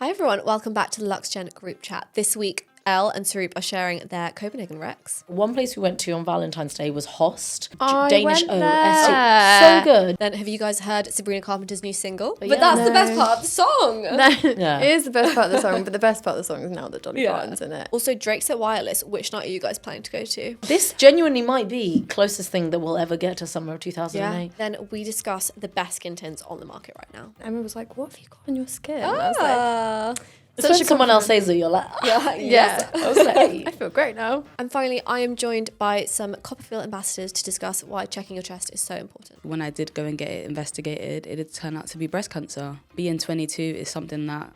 Hi everyone, welcome back to the LuxeGen Group Chat. This week, Elle and Saroop are sharing their Copenhagen recs. One place we went to on Valentine's Day was Host. Danish OS. So good. Then have you guys heard Sabrina Carpenter's new single? But that's the best part of the song. It is the best part of the song, but the best part of the song is now that Dolly Parton's in it. Also, Drake's at Wireless. Which night are you guys planning to go to? This genuinely might be closest thing that we'll ever get to summer of 2008. Then we discuss the best skin tints on the market right now. Emma was like, what have you got on your skin? And I was like, Especially someone else says that, you're like, yeah. I was like, I feel great now. And finally, I am joined by some CoppaFeel ambassadors to discuss why checking your chest is so important. When I did go and get it investigated, it did turn out to be breast cancer. Being 22 is something that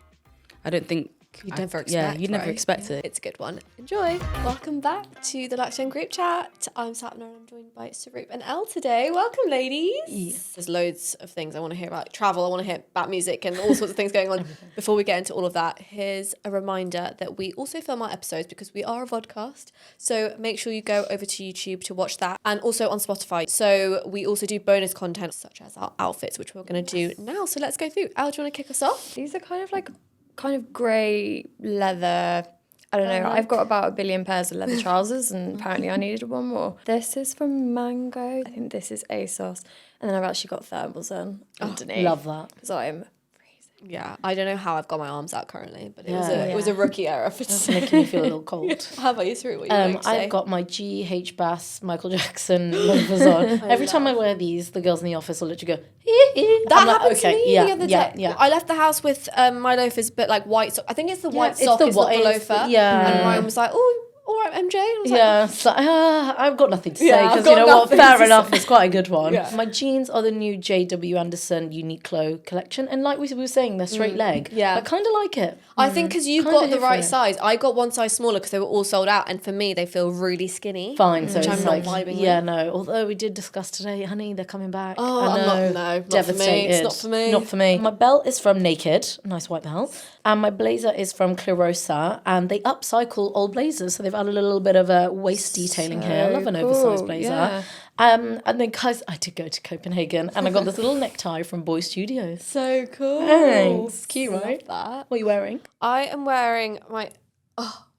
I don't think You'd never expect. Yeah, you'd never expect it. It's a good one. Enjoy. Welcome back to the LuxeGen Group Chat. I'm Sapna and I'm joined by Saroop and Elle today. Welcome, ladies. Yes. There's loads of things I want to hear about. Travel, I want to hear about music and all sorts of things going on. Before we get into all of that, here's a reminder that we also film our episodes because we are a vodcast. So make sure you go over to YouTube to watch that, and also on Spotify. So we also do bonus content such as our outfits, which we're going to do now. So let's go through. Elle, do you want to kick us off? These are kind of grey leather. I don't know. I've got about 1 billion pairs of leather trousers and apparently I needed one more. This is from Mango. I think this is ASOS. And then I've actually got thermals on underneath. love that. Because I'm freezing. Yeah, I don't know how I've got my arms out currently, but it was a rookie error for It's making me feel a little cold. How about you, Saroop? What are you going to say? I've got my GH Bass Michael Jackson loafers on. Every time I wear these, the girls in the office will literally go, That happened to me the other day. Yeah. I left the house with my loafers, but like white sock. I think it's the white sock, it's not the loafer. Yeah. And Ryan was like, oh, all right, MJ. And I was Yeah, it's like, I've got nothing to say Yeah, I've because got you know what, nothing fair to enough, say. it's quite a good one. Yeah. My jeans are the new J.W. Anderson Uniqlo collection, and like we were saying, they're straight leg. Yeah. I kind of like it. I think because you Kinda got the right different. size. I got one size smaller because they were all sold out, and for me, they feel really skinny. Fine, so Which it's I'm not like, vibing yeah, with. no. Although we did discuss today, honey, they're coming back. Oh, I I'm know. not for me. Devastated. It's not for me. Not for me. My belt is from Naked, nice white belt, and my blazer is from Clarosa, and they upcycle old blazers, so they've added a little bit of a waist detailing here. I love an oversized blazer. Yeah. And then, guys, I did go to Copenhagen, and I got this little necktie from Boy Studios. So cool. Thanks. Cute, Love right? that. What are you wearing? I am wearing my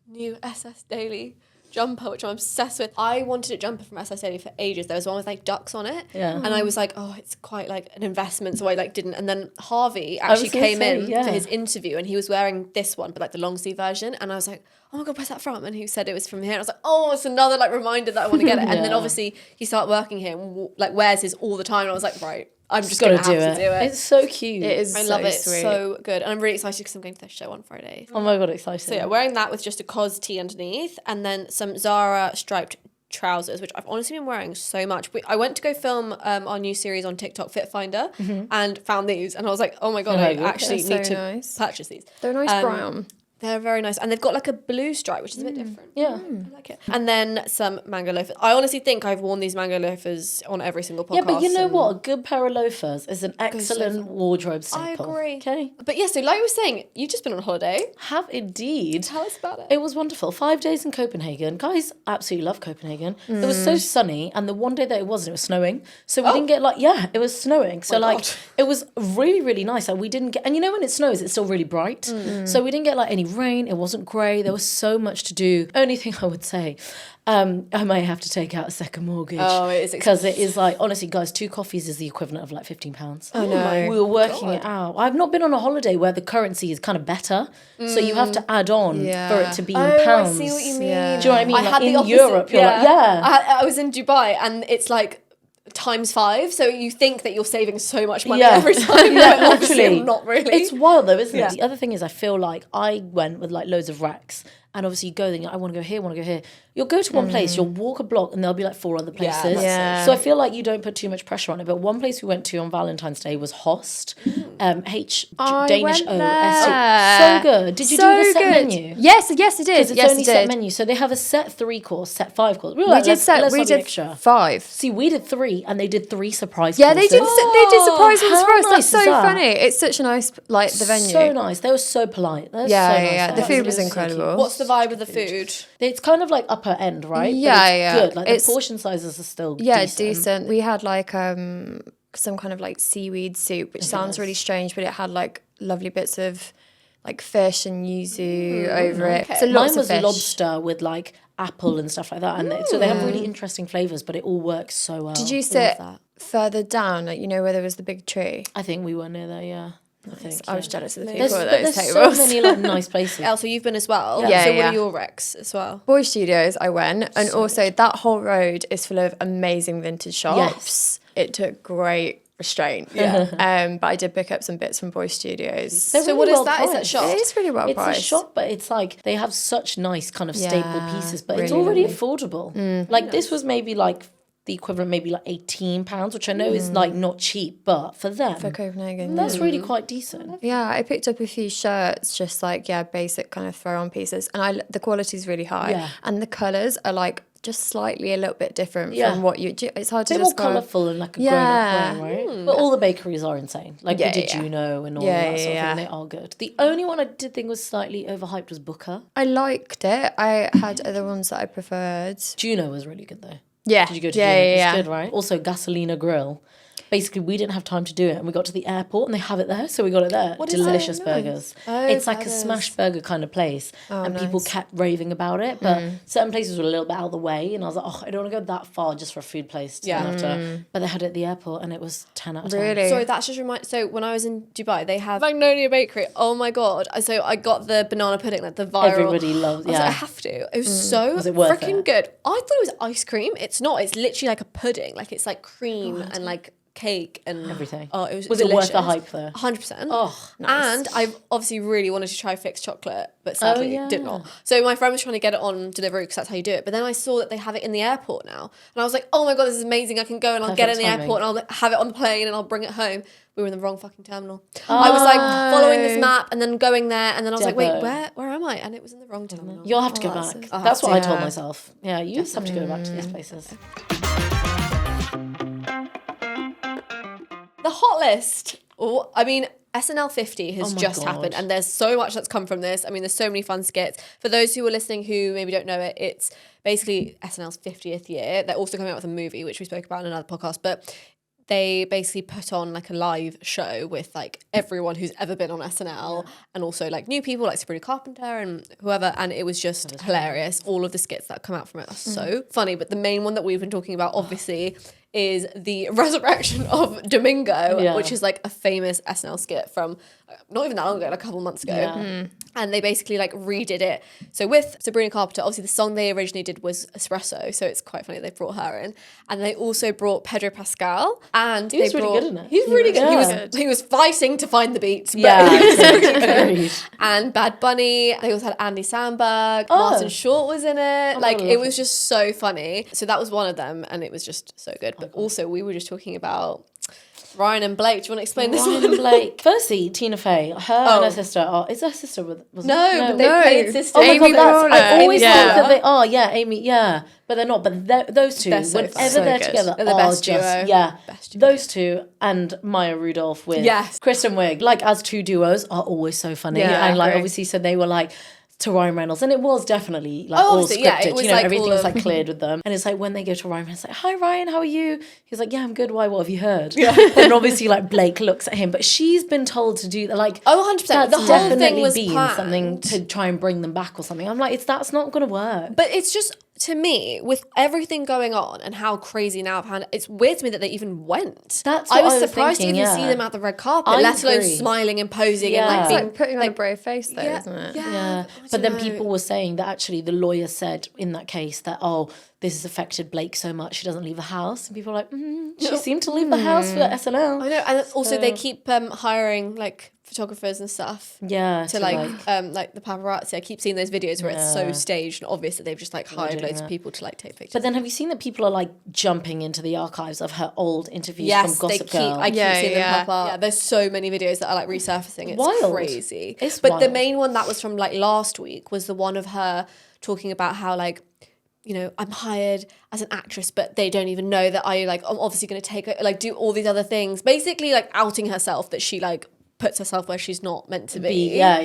new SS Daily jumper, which I'm obsessed with. I wanted a jumper from SS Daily for ages. There was one with like ducks on it. Yeah. And I was like, oh, it's quite like an investment, so I like didn't. And then Harvey actually came in for his interview and he was wearing this one, but like the long sleeve version. And I was like, oh my God, where's that from? And he said it was from here. And I was like, oh, it's another like reminder that I want to get it. And then obviously he started working here and like wears his all the time. And I was like, right, I'm just going to have to do it. It's so cute. It is I so love it. sweet. So good. And I'm really excited because I'm going to the show on Friday. Oh my God, excited. So yeah, wearing that with just a COS tee underneath and then some Zara striped trousers, which I've honestly been wearing so much. I went to go film our new series on TikTok, Fit Finder, and found these. And I was like, oh my God, I actually They're need so to nice. purchase these. They're nice brown. They're very nice. And they've got like a blue stripe, which is a bit different. Yeah. I like it. And then some mango loafers. I honestly think I've worn these mango loafers on every single podcast. Yeah, but you know what? A good pair of loafers is an excellent wardrobe staple. I agree. Okay. But yeah, so like you were saying, you've just been on holiday. Have indeed. Tell us about it. It was wonderful. 5 days in Copenhagen. Guys absolutely love Copenhagen. It was so sunny, and the one day that it wasn't, it was snowing. So we didn't get it was snowing. So My like, God. it was really, really nice. Like we didn't get, and you know when it snows, it's still really bright. So we didn't get like any rain. It wasn't grey. There was so much to do. Only thing I would say, I may have to take out a second mortgage. Oh, it is because it is like, honestly, guys, 2 coffees is the equivalent of like £15. I know. We were working it out. I've not been on a holiday where the currency is kind of better, so you have to add on for it to be in pounds. I see what you mean. Yeah. Do you know what I mean? I Like had the in opposite. Europe, you're like, I was in Dubai and it's like ×5, so you think that you're saving so much money Yeah. every time. Yeah, but obviously literally. not really. It's wild though, isn't Yeah. it? The other thing is, I feel like I went with like loads of racks. And obviously you go there, I want to go here, want to go here. You'll go to one place, you'll walk a block, and there'll be like 4 other places. Yeah. So I feel like you don't put too much pressure on it. But one place we went to on Valentine's Day was Host. Danish went O. there. So good. Did you do the set menu? Yes, I did. Because it's Yes, only I set did. menu. So they have a set 3 course, set 5 course. We, We did 5. See, we did 3 and they did 3 surprise Yeah, courses. they did surprise ones how for us. That's nice so is that? funny. It's such a nice, like, the venue. So nice. They were so polite. They were Yeah, so yeah, nice yeah. there. The food It was so incredible. cute. What's the vibe of the food? It's kind of like upper end, right? Yeah, but it's yeah. good. Like It's- the portion sizes are still decent. We had like some kind of like seaweed soup, which sounds really strange, but it had like lovely bits of like fish and yuzu over it. So Mine lots was of fish. lobster with like apple and stuff like that, and so they have really interesting flavors, but it all works so well. Did you sit further down, like, you know, where there was the big tree? I think we were near there, yeah. I think I was jealous of the there's, people but at those there's tables. so many like nice places. Elsa, you've been as well. Yeah, So what yeah. are your recs as well? Boy Studios, I went, and also that whole road is full of amazing vintage shops. Yes. It took great restraint. Yeah. But I did pick up some bits from Boy Studios. They're So really what is well that? Is that priced. shop? It is really well It's priced. a shop, but it's like they have such nice kind of staple Yeah, pieces, but it's really already lovely. affordable. Like this was maybe like the equivalent, maybe like £18, which I know is like not cheap, but for them, For Copenhagen. that's really quite decent. Yeah, I picked up a few shirts, just like, basic kind of throw on pieces. And the quality is really high. Yeah. And the colours are like just slightly a little bit different Yeah. from what it's hard to They're more describe. colourful and like a Yeah. grown-up way, right? But all the bakeries are insane. Like Yeah, we did yeah. Juno and all Yeah, that sort of yeah, thing. They are good. The only one I did think was slightly overhyped was Booker. I liked it. I had other ones that I preferred. Juno was really good though. Yeah. Did you go to yeah, Juno? yeah, It's good, right? Also, Gasolina Grill. Basically, we didn't have time to do it, and we got to the airport, and they have it there, so we got it there. What is Delicious that? burgers. Oh, it's like a burgers. smash burger kind of place, and people nice. kept raving about it. But certain places were a little bit out of the way, and I was like, oh, I don't want to go that far just for a food place. But they had it at the airport, and it was 10 out of 10. Really? Sorry, that's just so when I was in Dubai, they have Magnolia Bakery. Oh my god! So I got the banana pudding, like the viral. Everybody loves. I was like, I Yeah, have to. It was so Was it worth freaking it? good. I thought it was ice cream. It's not. It's literally like a pudding. Like it's like cream and like cake and everything. Oh, it was. Was it worth the delicious. hype though? 100%. Oh, And I obviously really wanted to try fixed chocolate, but sadly yeah. did not. So my friend was trying to get it on delivery because that's how you do it. But then I saw that they have it in the airport now. And I was like, oh my God, this is amazing. I can go and I'll get it in the Perfect airport and I'll have it on the plane and I'll bring it home. We were in the wrong fucking terminal. I was like following this map and then going there and then I was like, Devo. wait, where am I? And it was in the wrong terminal. You'll have to go that's back. so- That's what I told Yeah. myself. Yeah, you just have to go back to these places. The Hotlist. Oh, I mean, SNL 50 has Oh my just God. happened, and there's so much that's come from this. I mean, there's so many fun skits. For those who are listening who maybe don't know it, it's basically SNL's 50th year. They're also coming out with a movie, which we spoke about in another podcast, but they basically put on like a live show with like everyone who's ever been on SNL and also like new people like Sabrina Carpenter and whoever, and it was just hilarious. All of the skits that come out from it are so funny, but the main one that we've been talking about obviously is the resurrection of Domingo, which is like a famous SNL skit from not even that long ago, like a couple months ago. Yeah. And they basically like redid it. So with Sabrina Carpenter, obviously the song they originally did was Espresso, so it's quite funny they brought her in. And they also brought Pedro Pascal, and He was they really brought, good in it. He's really good. Yeah. He was fighting to find the beats. But Yeah, he was really good. agreed. And Bad Bunny. They also had Andy Samberg. Martin Short was in it. Like God, I it love was just so funny. So that was one of them, and it was just so good. But also we were just talking about Ryan and Blake. Do you want to explain this Ryan one? and Blake. Firstly, Tina Fey, her and her sister are. Is her sister with? Was No, but they No. played sisters. Oh my Amy God, that's, I Poehler. always Yeah. thought that they are. Yeah, Amy. Yeah, but they're not. But those two, They're so whenever fun. So they're good. together, They're the are best just duo. yeah. Best duo. Those two and Maya Rudolph with Yes. Kristen Wiig, like as two duos, are always so funny. Yeah, and like agree. obviously, so they were like to Ryan Reynolds, and it was definitely like Oh, all obviously, scripted. yeah, it was you know, like everything all was of- like cleared with them. And it's like when they go to Ryan Reynolds, like, "Hi Ryan, how are you?" He's like, "Yeah, I'm good. Why? What have you heard?" And obviously, like Blake looks at him, but she's been told to do that. Like, Oh, 100%. that's The whole thing definitely was been planned. something to try and bring them back or something. I'm like, that's not going to work. But it's just, to me, with everything going on and how crazy now, it's weird to me that they even went. That's I what was I was surprised thinking, to even see yeah. them at the red carpet, I let alone agree. smiling and posing Yeah. and like It's being like putting on a brave face though, isn't it? Yeah, I but don't then know. people were saying that actually the lawyer said in that case that, oh, this has affected Blake so much she doesn't leave the house, and people are like, she seemed to leave the house for SNL. I know, and also they keep hiring like photographers and stuff. Yeah, To like the paparazzi. I keep seeing those videos where it's so Yeah. staged and obvious that they've just like hired doing loads of that. people to like take pictures. But then have you seen that people are like jumping into the archives of her old interviews Yes, from they Gossip keep. Girl? I keep Yeah, seeing them yeah. pop up. Yeah, there's so many videos that are like resurfacing. It's Wild. crazy. It's but the wild. main one that was from like last week was the one of her talking about how like, you know, I'm hired as an actress, but they don't even know that I like I'm obviously going to take like do all these other things. Basically, like outing herself that she like puts herself where she's not meant to be. Yeah,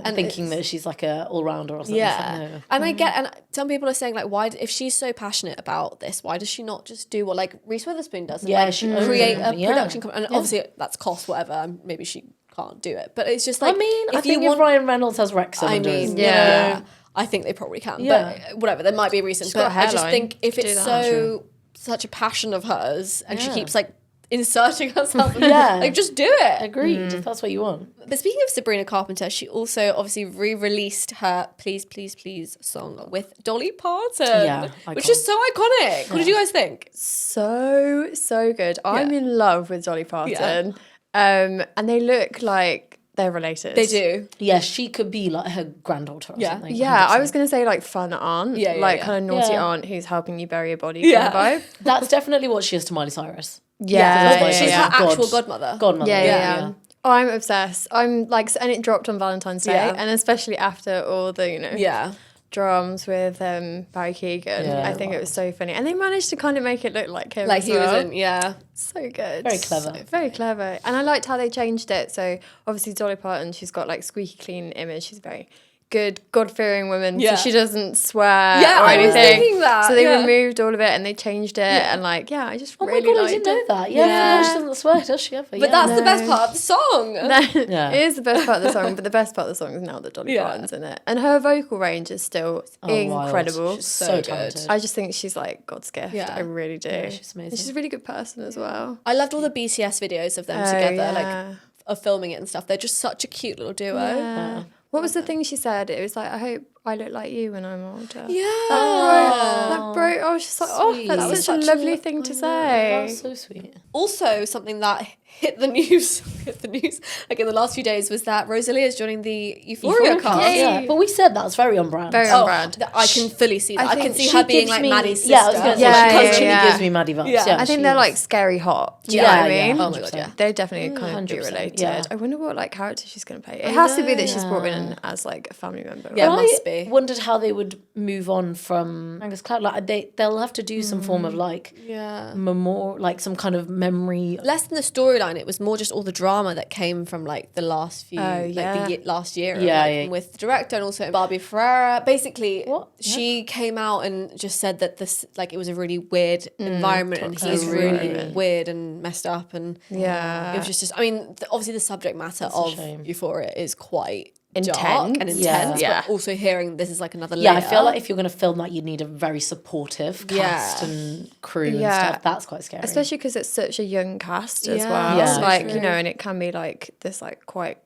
And thinking it's- that she's like a all-rounder or something. Yeah, It's like, no. and I get, and some people are saying like, why? If she's so passionate about this, why does she not just do what like Reese Witherspoon does? And, Yeah, like, she owns create a it. Yeah. production company. And obviously that's cost whatever. Maybe she can't do it. But it's just like, I mean, I think if Ryan Reynolds has Wrexham, I mean, Yeah. I think they probably can. Yeah. But whatever, there might be a reason. She's got But a I just hairline. think if Could it's do that. so such a passion of hers, and she Yeah. keeps like inserting herself, Yeah. like just do it. Agreed, if that's what you want. But speaking of Sabrina Carpenter, she also obviously re-released her "Please, Please, Please" song with Dolly Parton, Yeah, which icon. is so iconic. What did you guys think? So good. I'm in love with Dolly Parton. And they look like they're related. They do. Yeah, she could be like her granddaughter or something. Yeah, I 100%. was going to say like fun aunt. Yeah, yeah, like yeah. kind of naughty Yeah. aunt who's helping you bury a body Yeah. kind of vibe. That's definitely what she is to Miley Cyrus. Yeah, that's why She's yeah. her actual God. godmother. Godmother. Yeah. Oh, I'm obsessed. I'm like, and it dropped on Valentine's Day, Yeah. and especially after all the, Yeah. drums with Barry Keoghan. Yeah, I think it was so funny, and they managed to kind of make it look like him. Like as he well. was in, yeah. So good. Very clever. Very clever. And I liked how they changed it. So obviously Dolly Parton, she's got like squeaky clean image. She's a very good, God-fearing woman. Yeah. So she doesn't swear Yeah, or I was anything. thinking that, So they yeah. removed all of it and they changed it. And like, I just Oh my really god, I liked didn't know it. that. Yeah, Yeah. I forgot she doesn't swear, does she ever? But that's the best part of the song. Yeah. It is the best part of the song, but the best part of the song is now that Dolly Yeah. Parton's in it. And her vocal range is still incredible. Wild. She's So so good. talented. I just think she's like God's gift. Yeah. I really do. Yeah, she's amazing. And she's a really good person as well. I loved all the BTS videos of them Oh, together, yeah. like of filming it and stuff. They're just such a cute little duo. Yeah. What was the thing she said? It was like, I hope I look like you when I'm older. Yeah. That broke. I was just like, Sweet. that's That was such a lovely thing to say. That's so sweet. Also, something that hit the news, like in the last few days, was that Rosalie is joining the Euphoria cast. Yay. Yeah, but we said that's very on brand. Very on brand. I can fully see that. I can think see she her being gives like me- Maddie's sister. Yeah, I was going to say, Yeah, she yeah, constantly yeah. gives me Maddie vibes. Yeah. Yeah, I think they're like scary hot. Do you Yeah, know what I yeah. mean? Oh my god, yeah. They definitely kind of be 100%, related. yeah. I wonder what like character she's going to play. It has to be that she's brought in as like a family member. Yeah, it right? must I be. wondered how they would move on from Angus Cloud. Like they'll have to do some form of like Yeah. like some kind of memory. Less than the storyline, it was more just all the drama that came from like the last few, last year, Yeah, like, yeah. with the director and also Barbie Ferreira. Basically, What? she came out and just said that this, like, it was a really weird environment, and he's toxic really environment. weird and messed up, and Yeah. it was just. I mean, obviously, the subject matter of shame. Euphoria is quite dark Intense. and Yeah. intense, Yeah. but also hearing this is like another Yeah, layer. I feel like if you're going to film that, you need a very supportive cast Yeah. and crew and Yeah. stuff. That's quite scary. Especially because it's such a young cast as Yeah. well. Yeah. Like, True. you know, and it can be like this like quite,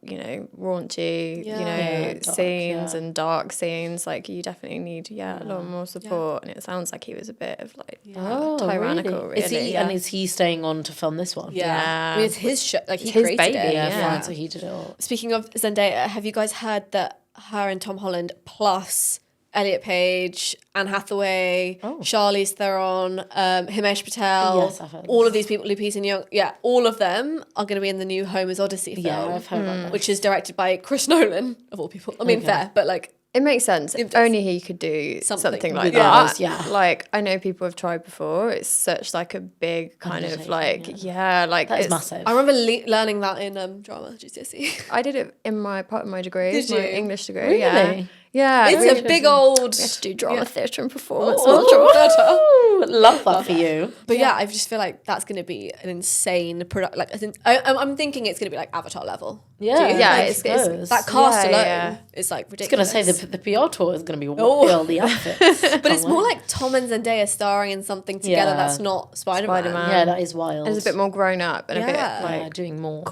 raunchy, Yeah. Yeah, dark, scenes yeah. and dark scenes. Like you definitely need, a lot more support. And it sounds like he was a bit of like tyrannical, really. Is he and is he staying on to film this one? Yeah. I mean, it's his show. Like, he It's his created baby, it. Yeah, Yeah. fine. So he did it all. Speaking of Zendaya, have you guys heard that her and Tom Holland plus Elliot Page, Anne Hathaway, Charlize Theron, Himesh Patel, Yes, I've heard all of these people, Lupita Nyong'o, all of them are going to be in the new Homer's Odyssey film, Yeah, I've heard about that. which is directed by Chris Nolan, of all people. I mean, fair, but like, It makes sense. It does. Only he could do Something something like with that. others, yeah. Like I know people have tried before. It's such like a big kind of Undertaking, like like That is it's- massive. I remember learning that in drama GCSE. I did it in my part of my degree, Did my you? English degree. Really? Yeah, yeah. It's a big old. We had to do drama theatre and performance. Ooh, love that for you. But yeah, I just feel like that's going to be an insane product. Like, I'm thinking it's going to be like Avatar level. Yeah, Do you? Yeah, I it's suppose. That cast Yeah, alone yeah. is like I was going ridiculous. to say the PR tour is going to be all the outfits. But it's more like Tom and Zendaya starring in something together Yeah. that's not Spider-Man. Spider-Man. Yeah, that is wild. It's a bit more grown up and a bit Yeah. like. Yeah, doing more.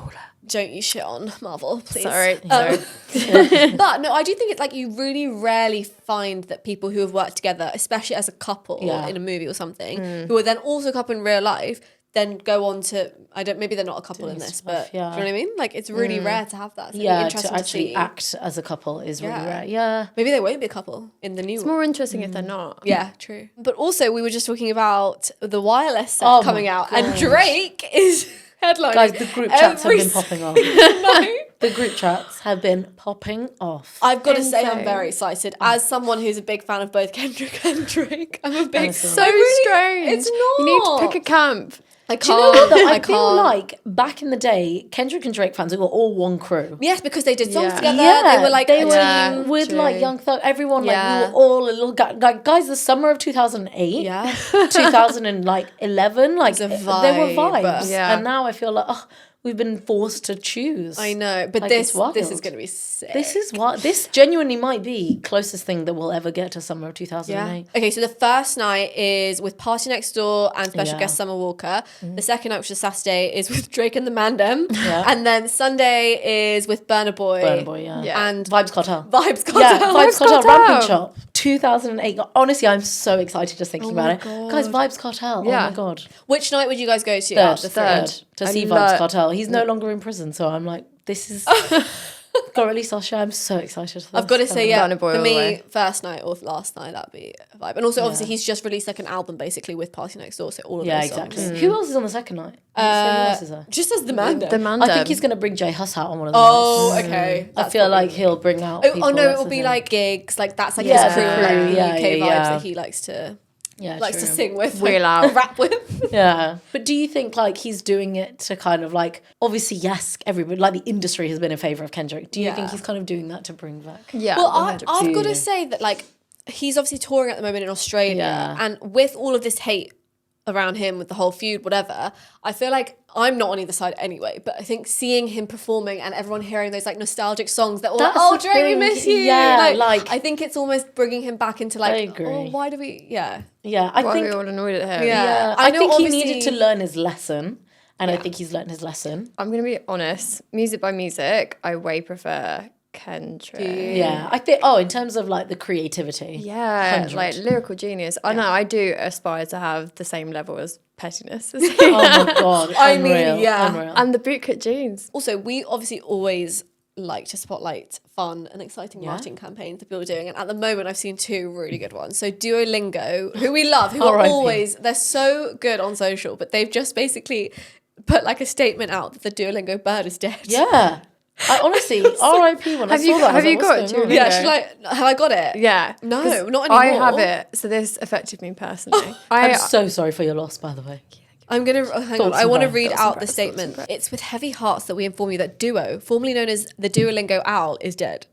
Don't you shit on Marvel, please. Sorry. But no, I do think it's like you really rarely find that people who have worked together, especially as a couple Yeah. in a movie or something, who are then also a couple in real life, then go on to, maybe they're not a couple in this, stuff, but yeah. do you know what I mean? Like, it's really rare to have that. So it'll be Yeah, interesting to actually see. act as a couple is really Yeah. rare. Yeah. Maybe they won't be a couple in the new It's one. more interesting if they're not. Yeah, true. But also, we were just talking about the Wireless set Oh my coming out, and gosh. Drake is headlining. Guys, the group chats have every been popping off. No. The group chats have been popping off. I've got to say, I'm Insane. very excited. As someone who's a big fan of both Kendrick and Drake, I'm a big. Honestly. So I really- strange. It's You need to not. pick a camp. I Do you can't. know what? Though? I I feel can't. like back in the day, Kendrick and Drake fans were all one crew. Yes, because they did songs Yeah. together. Yeah, they were like they a were team. with true. like Young Thug. Everyone like Yeah. we were all a little guys. The summer of 2008, Yeah. 2011, like It's a there were vibe. vibes. Yeah. And now I feel like we've been forced to choose. I know, but Like, this it's wild. is going to be sick. This genuinely might be closest thing that we'll ever get to summer of 2008. Okay, so the first night is with Party Next Door and special Yeah. guest Summer Walker. The second night, which is Saturday, is with Drake and the Mandem. Yeah. And then Sunday is with Burna Boy. Burna Boy, yeah. And Vibes Cartel. Vibes Cartel. Yeah, Vibes Cartel, Cartel. Ramping Shop, 2008. Honestly, I'm so excited just thinking about it. Guys, Vibes Cartel. Yeah. Oh my God. Which night would you guys go to? out of the three? Third. To I see love- Vibes Cartel. He's no longer in prison, so I'm like, this is... got released our show. I'm so excited for this. I've got to say, yeah, Burna Boy for all the me, way. first night or last night, that'd be a vibe. And also, obviously, he's just released like an album basically with Party Next Door, so all of Yeah, those exactly. songs. Who else is on the second night? Who else is there? Just as the Mandem. The Mandem. I think he's going to bring Jay Huss out on one of the Oh, nights. okay. I feel like he'll bring out Oh, people. no, that's it'll the be thing. like gigs, like that's like Yeah, his crew, the like crew, the UK vibes yeah. that he likes to true. sing with, Wheel like, out. rap with. Yeah. But do you think like he's doing it to kind of like, obviously, yes, everybody, like the industry has been in favour of Kendrick. Do you Yeah. think he's kind of doing that to bring back? Yeah. Well, I've 100%. got to say that like he's obviously touring at the moment in Australia, Yeah. and with all of this hate around him with the whole feud, whatever, I feel like I'm not on either side anyway, but I think seeing him performing and everyone hearing those like nostalgic songs that were like, That's oh, the Drake, we thing. miss you. Yeah, like- I think it's almost bringing him back into like, I agree. oh, why do we, yeah. Yeah, I Why think... are we all annoyed at him? Yeah. Yeah, I I know think he obviously- needed to learn his lesson, and I think he's learned his lesson. I'm going to be honest. Music by music, I way prefer Kendrick. Yeah, I think. In terms of like the creativity. Yeah, 100. like lyrical genius. I know, I do aspire to have the same level as pettiness as Oh my God, I mean, unreal, yeah. unreal. and the bootcut jeans. Also, we obviously always like to spotlight fun and exciting marketing campaigns that people are doing. And at the moment, I've seen two really good ones. So Duolingo, who we love, who are R.I.P. always, they're so good on social, but they've just basically put like a statement out that the Duolingo bird is dead. Yeah. I honestly, R.I.P. when I saw that. I was have you like, got what's going on? Duolingo? Yeah, she's like, have I got it? Yeah. No, 'cause not I anymore. have it, so this affected me personally. I'm so sorry for your loss, by the way. I'm going to, hang on, Thoughts I and want to prayers. read Thoughts out and the prayers, statement. thoughts and It's with heavy hearts that we inform you that Duo, formerly known as the Duolingo owl, is dead.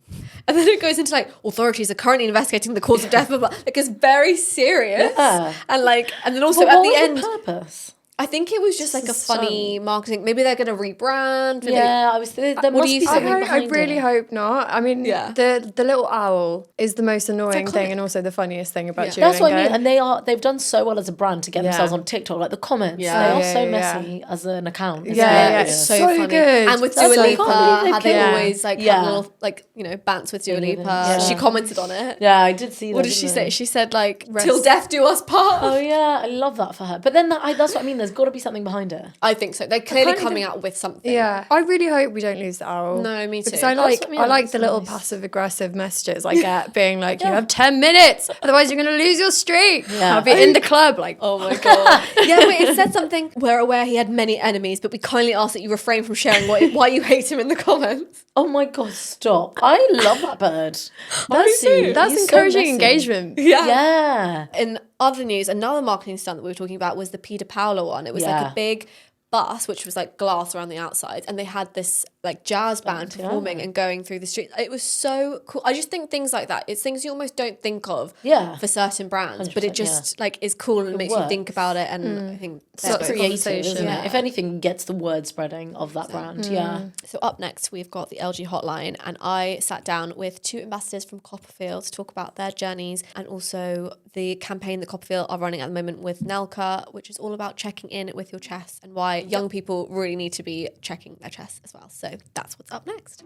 And then it goes into like, authorities are currently investigating the cause of death, blah, blah, blah. Like, it's very serious. Yeah. And like, and then also But at what the was end, the purpose? I think it was just like a funny marketing. Maybe they're going to rebrand. Maybe Yeah, I was. There What must do you be think? something I behind really it. hope not. I mean, Yeah. the little owl is the most annoying iconic. thing and also the funniest thing about Duolingo. That's what I mean, and they've done so well as a brand to get Yeah. themselves on TikTok. Like the comments, Yeah. they are Yeah, so yeah, messy as an account. It's Yeah, hilarious. it's yeah. so So funny. good. And with That's Dua so Lipa, funny. how they Yeah. always like Yeah. have little like bants with Dua Lipa. Yeah. She commented on it. Yeah, I did see that. What did she didn't say? I? She said like, "Till death do us part." Oh yeah, I love that for her. But then that's what I mean. There's got to be something behind it. I think so. They're clearly Apparently coming out with something. Yeah, I really hope we don't lose the owl. No, me too. Because I That's like what I mean, I like that's the little nice. passive aggressive messages I get, being like, "You have 10 minutes, otherwise you're gonna lose your streak." Yeah. I'll be in the club like, Oh my god. Yeah, wait, it said something. We're aware he had many enemies, but we kindly ask that you refrain from sharing why you hate him in the comments. Oh my god, stop! I love that bird. too. Honestly, that's he's so encouraging messy. engagement. Yeah. In other news, another marketing stunt that we were talking about was the Peter Paolo one. It was like Yeah. a big bus, which was like glass around the outside, and they had this like jazz band performing and going through the street. It was so cool. I just think things like that, it's things you almost don't think of Yeah. for certain brands, but it 100%, just like is cool and makes you think works. about it. And I think So they're it's both- Creative, conversation. isn't Yeah. it? If anything, gets the word spreading of that brand. Yeah. So up next, we've got the LG Hotline, and I sat down with two ambassadors from CoppaFeel to talk about their journeys and also the campaign that CoppaFeel are running at the moment with NELCA, which is all about checking in with your chest and why young people really need to be checking their chests as well. So that's what's up next.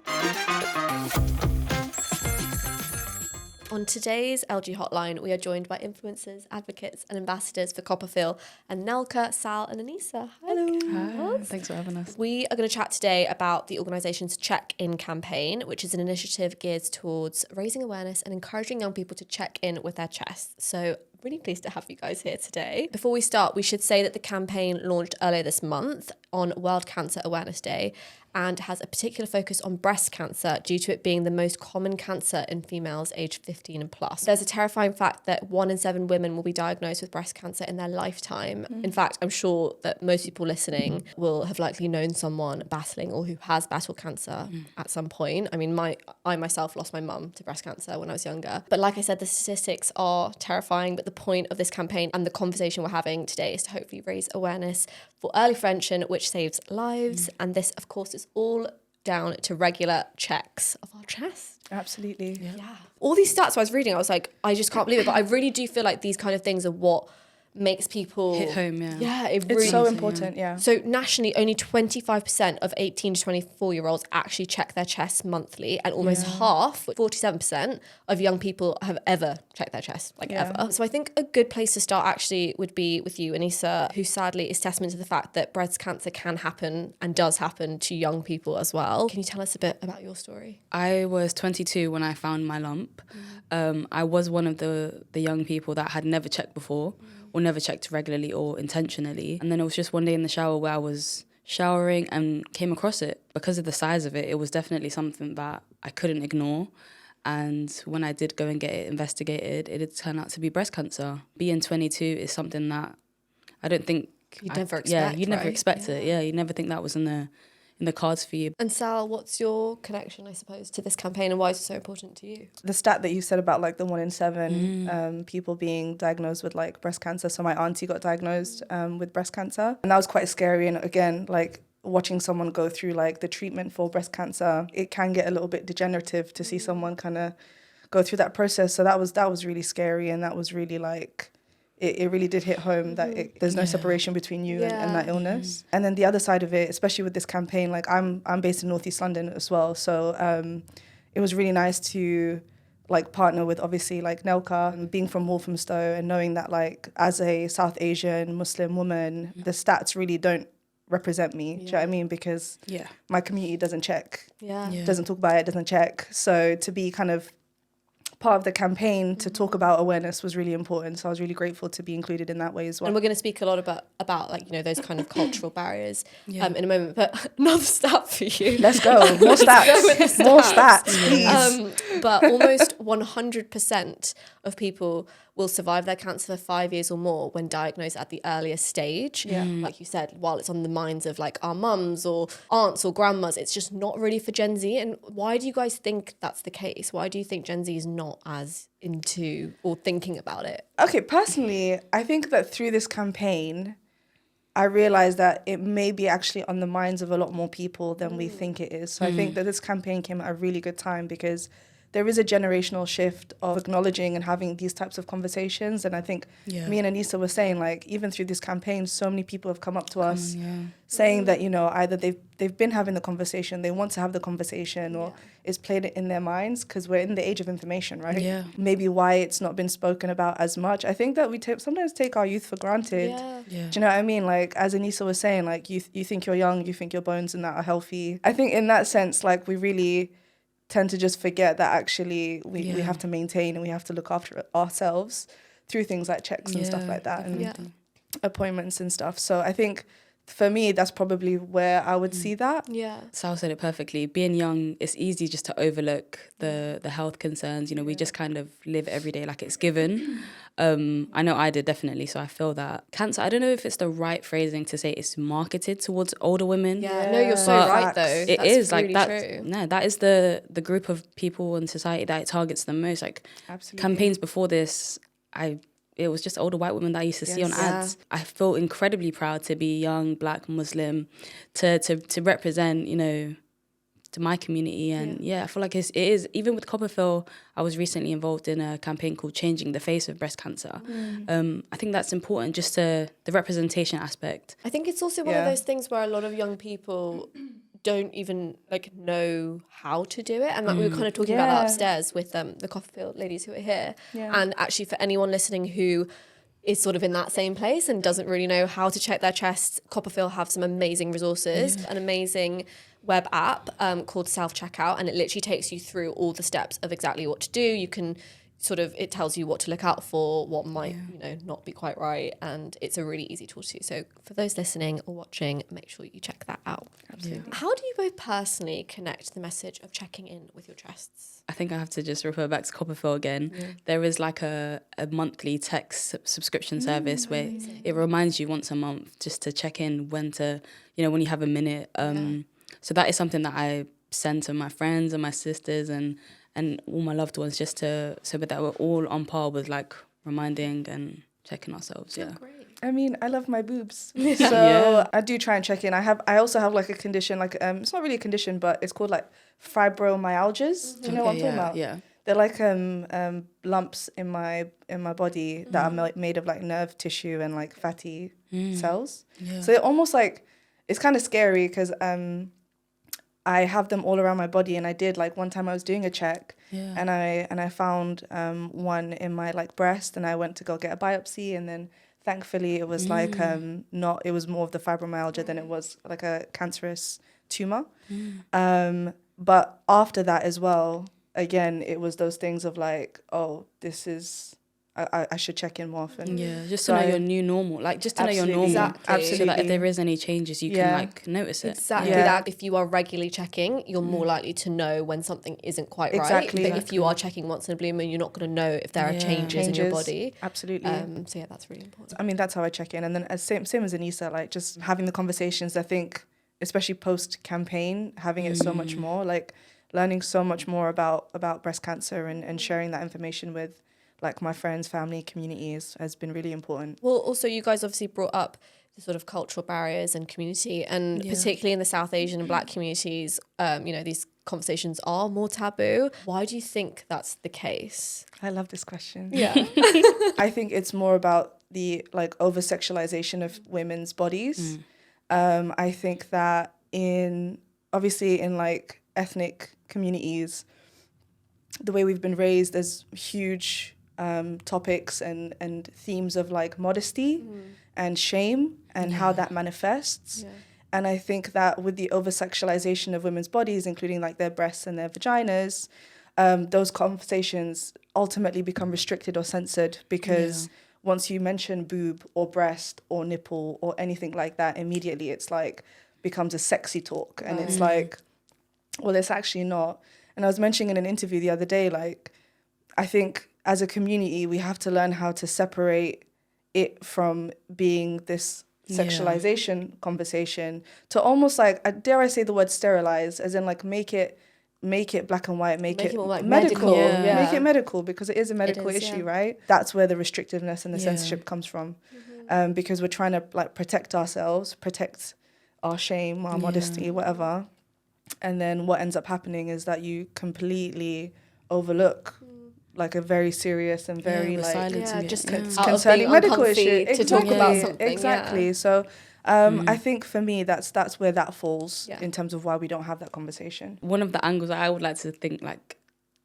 On today's LG Hotline, we are joined by influencers, advocates, and ambassadors for CoppaFeel and NELCA, Sal, and Anissa. Hello. Thanks for having us. We are going to chat today about the organisation's Check-In campaign, which is an initiative geared towards raising awareness and encouraging young people to check in with their chests. So really pleased to have you guys here today. Before we start, we should say that the campaign launched earlier this month on World Cancer Awareness Day and has a particular focus on breast cancer due to it being the most common cancer in females aged 15 and plus. There's a terrifying fact that 1 in 7 women will be diagnosed with breast cancer in their lifetime. In fact, I'm sure that most people listening will have likely known someone battling or who has battled cancer at some point. I mean, I myself lost my mum to breast cancer when I was younger. But like I said, the statistics are terrifying, but the point of this campaign and the conversation we're having today is to hopefully raise awareness for early prevention, which saves lives. And this, of course, is all down to regular checks of our chest. Absolutely. Yeah. All these stats I was reading, I was like, I just can't believe it. But I really do feel like these kind of things are what makes people hit home. Yeah, It's so important. So nationally, only 25% of 18 to 24-year-olds actually check their chests monthly, and almost half, 47% of young people have ever checked their chest, ever. So I think a good place to start actually would be with you, Anissa, who sadly is testament to the fact that breast cancer can happen and does happen to young people as well. Can you tell us a bit about your story? I was 22 when I found my lump. I was one of the young people that had never checked before, or never checked regularly or intentionally. And then it was just one day in the shower where I was showering and came across it. Because of the size of it, it was definitely something that I couldn't ignore. And when I did go and get it investigated, it did turn out to be breast cancer. Being 22 is something that I don't think... You'd never expect, Yeah, you'd never right? expect it. Yeah, you'd never think that was in the cards for you. And Sal, what's your connection, I suppose, to this campaign, and why is it so important to you? The stat that you said about like the 1 in 7 people being diagnosed with like breast cancer. So my auntie got diagnosed with breast cancer, and that was quite scary. And again, like watching someone go through like the treatment for breast cancer, it can get a little bit degenerative to see someone kind of go through that process. So that was really scary, and that was really like... It really did hit home that there's no separation between you and that illness. And then the other side of it, especially with this campaign, like I'm based in North East London as well. So it was really nice to like partner with obviously like NELCA, and being from Walthamstow and knowing that like as a South Asian Muslim woman, the stats really don't represent me. Do you know what I mean? Because my community doesn't check, doesn't talk about it, doesn't check. So to be kind of part of the campaign to talk about awareness was really important. So I was really grateful to be included in that way as well. And we're going to speak a lot about like, you know, those kind of cultural barriers in a moment. But another stat for you. Let's go. More stats. More stats, please. But almost 100% of people will survive their cancer for 5 years or more when diagnosed at the earliest stage. Like you said, while it's on the minds of like our mums or aunts or grandmas, it's just not really for Gen Z. And why do you guys think that's the case? Why do you think Gen Z is not as into or thinking about it? Okay, personally, I think that through this campaign, I realized that it may be actually on the minds of a lot more people than we think it is. So I think that this campaign came at a really good time, because there is a generational shift of acknowledging and having these types of conversations. And I think me and Anissa were saying, like, even through this campaign, so many people have come up to us saying that, you know, either they've been having the conversation, they want to have the conversation, or it's played it in their minds, because we're in the age of information, right? Yeah. Maybe why it's not been spoken about as much. I think that we sometimes take our youth for granted. Do you know what I mean? Like, as Anissa was saying, like, you think you're young, you think your bones and that are healthy. I think in that sense, like, we really tend to just forget that actually we have to maintain and we have to look after ourselves through things like checks and stuff like that, and appointments and stuff. So I think for me, that's probably where I would see that. Sal said it perfectly. Being young, it's easy just to overlook the health concerns. You know, we just kind of live every day like it's given. I know I did, definitely. So I feel that cancer, I don't know if it's the right phrasing to say it's marketed towards older women. No, you're so right, though. It that's is really like that. True. No, that is the group of people in society that it targets the most. Like campaigns before this, it was just older white women that I used to see on ads. I feel incredibly proud to be young, Black, Muslim, to represent, you know, to my community. And I feel like it is, even with CoppaFeel, I was recently involved in a campaign called Changing the Face of Breast Cancer. I think that's important, just the representation aspect. I think it's also one of those things where a lot of young people don't even like know how to do it, and like we were kind of talking about that upstairs with the CopperFeel ladies who are here. And actually, for anyone listening who is sort of in that same place and doesn't really know how to check their chest, CoppaFeel have some amazing resources, an amazing web app called Self Checkout, and it literally takes you through all the steps of exactly what to do. You can it tells you what to look out for, what might, you know, not be quite right. And it's a really easy tool to use. So for those listening or watching, make sure you check that out. Absolutely. How do you both personally connect the message of checking in with your chests? I think I have to just refer back to CoppaFeel again. There is like a monthly text subscription service where it reminds you once a month just to check in when you have a minute. So that is something that I send to my friends and my sisters and all my loved ones, just so that we're all on par with like reminding and checking ourselves. Yeah. Great. I mean, I love my boobs, so I do try and check in. I also have like a condition, like it's not really a condition, but it's called like fibromyalgias. Do you know what I'm talking about? Yeah. They're like lumps in my body that are made of like nerve tissue and like fatty cells. Yeah. So they're almost like, it's kind of scary because I have them all around my body, and I did like one time I was doing a check, and I found one in my like breast, and I went to go get a biopsy, and then thankfully it was like not, it was more of the fibromyalgia than it was like a cancerous tumor. But after that as well, again, it was those things of like, oh, this is, I should check in more often. Yeah, just to know your new normal, like just to know your normal. Exactly. So that if there is any changes, you can like notice it. Exactly that. If you are regularly checking, you're more likely to know when something isn't quite right. But if you are checking once in a blue moon, you're not going to know if there are changes in your body. Absolutely. So yeah, that's really important. I mean, that's how I check in. And then same as Anissa, like just having the conversations, I think, especially post-campaign, having it so much more, like learning so much more about breast cancer and sharing that information with like my friends, family, communities has been really important. Well, also you guys obviously brought up the sort of cultural barriers and community, and particularly in the South Asian and Black communities, these conversations are more taboo. Why do you think that's the case? I love this question. Yeah. I think it's more about the like over-sexualization of women's bodies. I think that obviously in like ethnic communities, the way we've been raised, there's huge topics and themes of like modesty and shame and how that manifests. And I think that with the over-sexualization of women's bodies, including like their breasts and their vaginas, those conversations ultimately become restricted or censored because once you mention boob or breast or nipple or anything like that, immediately it's like becomes a sexy talk. And it's like, well, it's actually not. And I was mentioning in an interview the other day, like, I think as a community, we have to learn how to separate it from being this sexualization conversation to almost like, dare I say the word sterilize, as in like make it black and white, make it more like medical. medical. Make it medical because it is a medical issue, right? That's where the restrictiveness and the censorship comes from. Because we're trying to like protect ourselves, protect our shame, our modesty, whatever. And then what ends up happening is that you completely overlook like a very serious and very concerning medical issue to talk about something. Exactly. So I think for me that's where that falls in terms of why we don't have that conversation. One of the angles that I would like to think like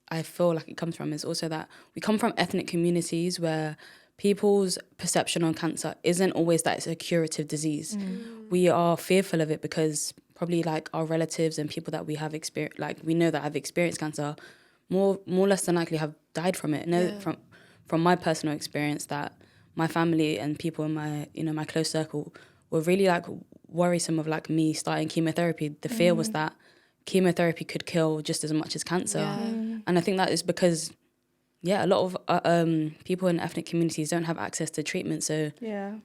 I feel like it comes from is also that we come from ethnic communities where people's perception on cancer isn't always that it's a curative disease. We are fearful of it because probably like our relatives and people that we have experienced, like we know that have experienced cancer, more less than likely have died from it. From my personal experience, that my family and people in my my close circle were really like worrisome of like me starting chemotherapy. The fear was that chemotherapy could kill just as much as cancer, and I think that is because a lot of people in ethnic communities don't have access to treatment, so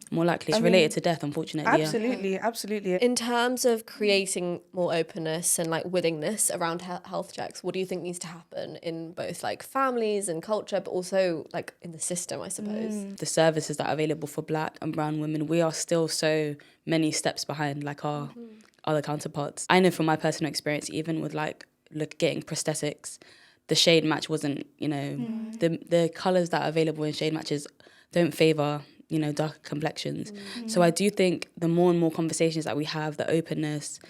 more likely it's related to death, unfortunately. Absolutely. In terms of creating more openness and like willingness around health checks, what do you think needs to happen in both like families and culture, but also like in the system, I suppose? The services that are available for Black and brown women, we are still so many steps behind like our other counterparts. I know from my personal experience, even with like getting prosthetics, the shade match wasn't, the colours that are available in shade matches don't favour, darker complexions. So I do think the more and more conversations that we have, the openness,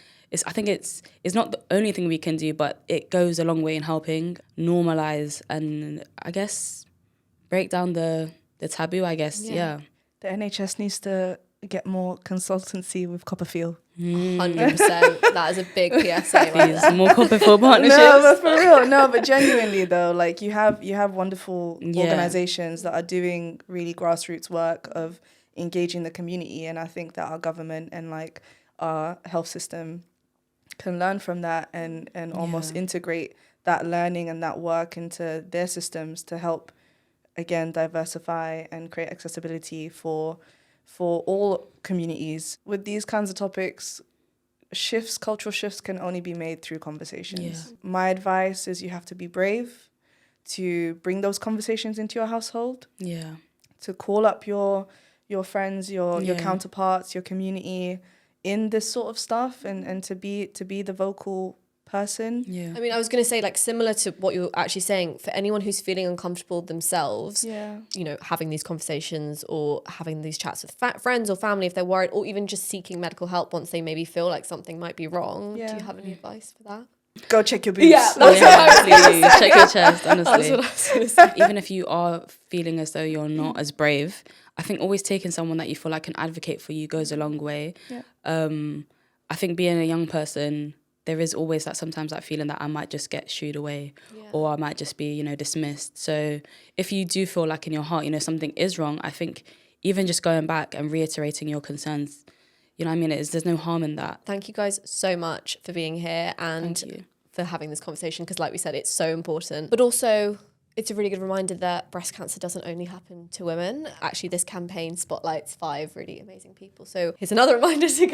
I think it's not the only thing we can do, but it goes a long way in helping normalise and I guess break down the taboo, I guess, The NHS needs to get more consultancy with CoppaFeel. 100%. That is a big PSA right there. More CopperFeel partnerships. No, but for real. No, but genuinely though, like you have wonderful organizations that are doing really grassroots work of engaging the community, and I think that our government and like our health system can learn from that and almost integrate that learning and that work into their systems to help again diversify and create accessibility for all communities. With these kinds of topics, cultural shifts can only be made through conversations. My advice is you have to be brave to bring those conversations into your household. call up your friends, your counterparts, your community in this sort of stuff, and to be the vocal person. I mean, I was going to say, like, similar to what you're actually saying, for anyone who's feeling uncomfortable themselves, you know, having these conversations or having these chats with friends or family if they're worried, or even just seeking medical help once they maybe feel like something might be wrong. Do you have any advice for that? Go check your boobs. Please check your chest, honestly. Even if you are feeling as though you're not as brave, I think always taking someone that you feel like can advocate for you goes a long way. I think being a young person, there is always sometimes that feeling that I might just get shooed away or I might just be, you know, dismissed. So if you do feel like in your heart, you know, something is wrong, I think even just going back and reiterating your concerns, you know what I mean? There's no harm in that. Thank you guys so much for being here and for having this conversation, because like we said, it's so important. But also, it's a really good reminder that breast cancer doesn't only happen to women. Actually, this campaign spotlights 5 really amazing people. So here's another reminder to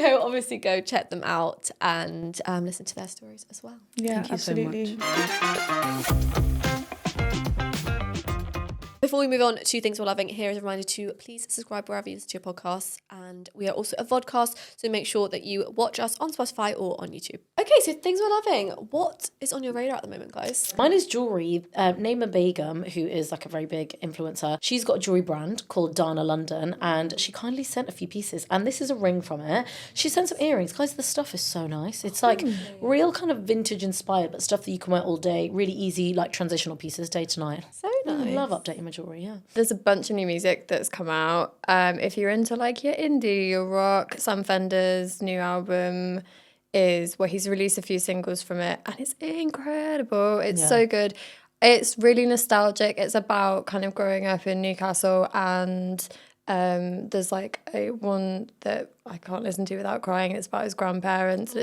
go check them out and listen to their stories as well. Yeah, Thank you absolutely. so much. Before we move on to things we're loving, here is a reminder to please subscribe wherever you listen to your podcasts. And we are also a vodcast, so make sure that you watch us on Spotify or on YouTube. Okay, so things we're loving. What is on your radar at the moment, guys? Mine is jewellery. Naima Begum, who is like a very big influencer, she's got a jewellery brand called Dana London, and she kindly sent a few pieces. And this is a ring from it. She sent some earrings. Guys, the stuff is so nice. It's like real kind of vintage inspired, but stuff that you can wear all day. Really easy, like transitional pieces, day to night. So nice. I love updating my jewellery, yeah. There's a bunch of new music that's come out. If you're into like your indie, your rock, Sam Fender's new album is he's released a few singles from it, and it's incredible. It's so good. It's really nostalgic. It's about kind of growing up in Newcastle, and there's like one that I can't listen to without crying. It's about his grandparents. And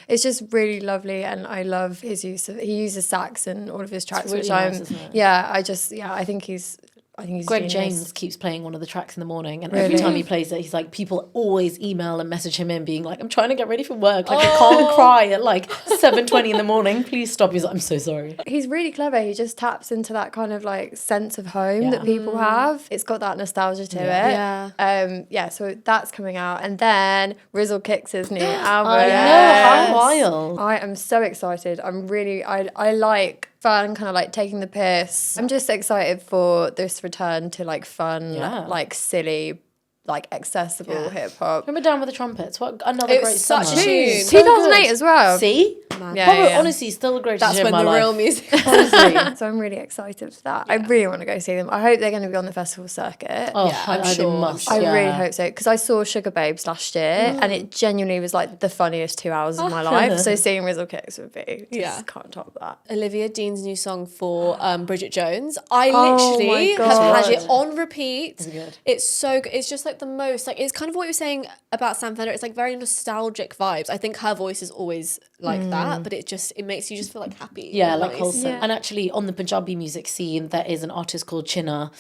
it's just really lovely, and I love his he uses sax in all of his tracks, really which nice, isn't it? I think he's Greg genius. James keeps playing one of the tracks in the morning, and every time he plays it, he's like, people always email and message him in being like, I'm trying to get ready for work, like I can't cry at like 7:20 in the morning, please stop. He's like, I'm so sorry. He's really clever. He just taps into that kind of like sense of home that people have. It's got that nostalgia to it. So that's coming out, and then Rizzle kicks his new album. I know, how wild. I am so excited. I'm really I like fun, kind of like taking the piss. I'm just excited for this return to like fun, like silly, like accessible hip hop. Remember Down with the Trumpets? What another great such summer. a tune. So 2008 good. as well. See? Honestly, still the greatest That's year when of my the life. real music. Honestly. So I'm really excited for that. I really want to go see them. I hope they're going to be on the festival circuit. I'm sure. They must. I really hope so, because I saw Sugar Babes last year and it genuinely was like the funniest 2 hours of my life. So seeing Rizzle Kicks would be can't top that. Olivia Dean's new song for Bridget Jones. I literally have had it on repeat. It's so good. It's just like the most, like, it's kind of what you were saying about Sam Fender. It's like very nostalgic vibes. I think her voice is always like that, but it makes you just feel like happy. Yeah, like wholesome. And actually, on the Punjabi music scene, there is an artist called Chinna,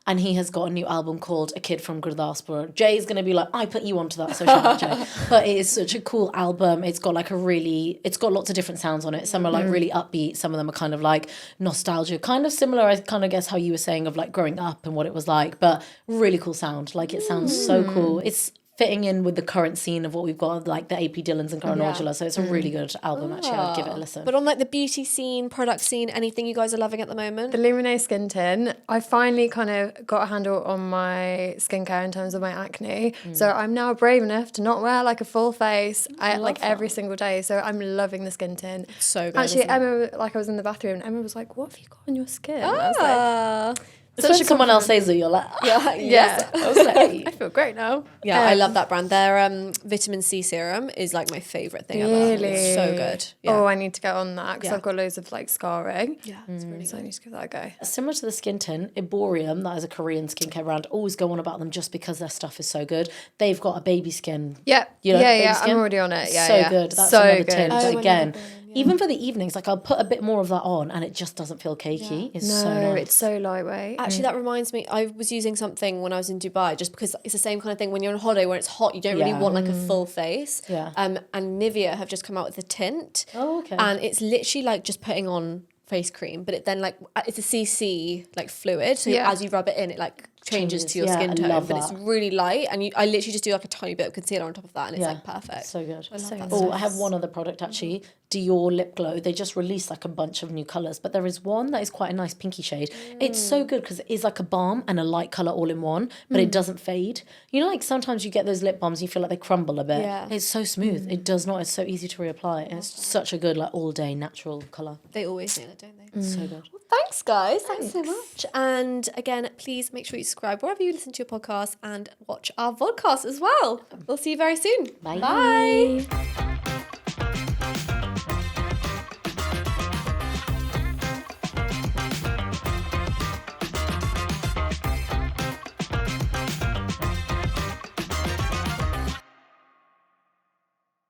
and he has got a new album called A Kid from Gurdaspur. Jay's going to be like, I put you onto that, so shout out Jay. But it is such a cool album. It's got like it's got lots of different sounds on it. Some are like really upbeat, some of them are kind of like nostalgia, kind of similar, I kind of guess how you were saying of like growing up and what it was like, but really cool sound. Like it sounds so cool. It's fitting in with the current scene of what we've got, like the AP Dillons and Karen Aujla. So it's a really good album, actually. I'd give it a listen. But on like the beauty scene, product scene, anything you guys are loving at the moment? The Lumineux Skin Tint. I finally kind of got a handle on my skincare in terms of my acne. So I'm now brave enough to not wear like a full face every single day. So I'm loving the Skin Tint. It's so good. Actually, Emma, I was in the bathroom and Emma was like, what have you got on your skin? I was like, so when someone else says it, you're like, yeah. I was like, I feel great now. Yeah, I love that brand. Their vitamin C serum is like my favourite thing ever. It's so good. Yeah. Oh, I need to get on that because I've got loads of like scarring. Yeah, it's really good. So I need to give that a go. Similar to the Skin Tint, Iborium, that is a Korean skincare brand, always go on about them just because their stuff is so good. They've got a baby skin. Yeah, baby skin? I'm already on it. Yeah, so good. That's so another good. tint. But again, even for the evenings, like I'll put a bit more of that on and it just doesn't feel cakey. It's so nice. It's so lightweight. Actually, that reminds me, I was using something when I was in Dubai, just because it's the same kind of thing when you're on holiday where it's hot, you don't really want like a full face. Yeah. And Nivea have just come out with a tint. Oh, okay. And it's literally like just putting on face cream, but it then like, it's a CC like fluid. So as you rub it in, it like changes to your Yeah, skin I tone, love but it's that. really light, and I literally just do like a tiny bit of concealer on top of that, and it's like perfect. So good. I love that. Oh, I have one other product actually. Dior Lip Glow. They just released like a bunch of new colours, but there is one that is quite a nice pinky shade. It's so good because it is like a balm and a light colour all in one, but it doesn't fade. You know, like sometimes you get those lip balms, you feel like they crumble a bit. Yeah. It's so smooth. It does not. It's so easy to reapply, and it's such a good like all day natural colour. They always nail it, don't they? So good. Well, thanks, guys. Thanks so much. And again, please make sure you subscribe wherever you listen to your podcast and watch our vodcast as well. We'll see you very soon. Bye. Bye.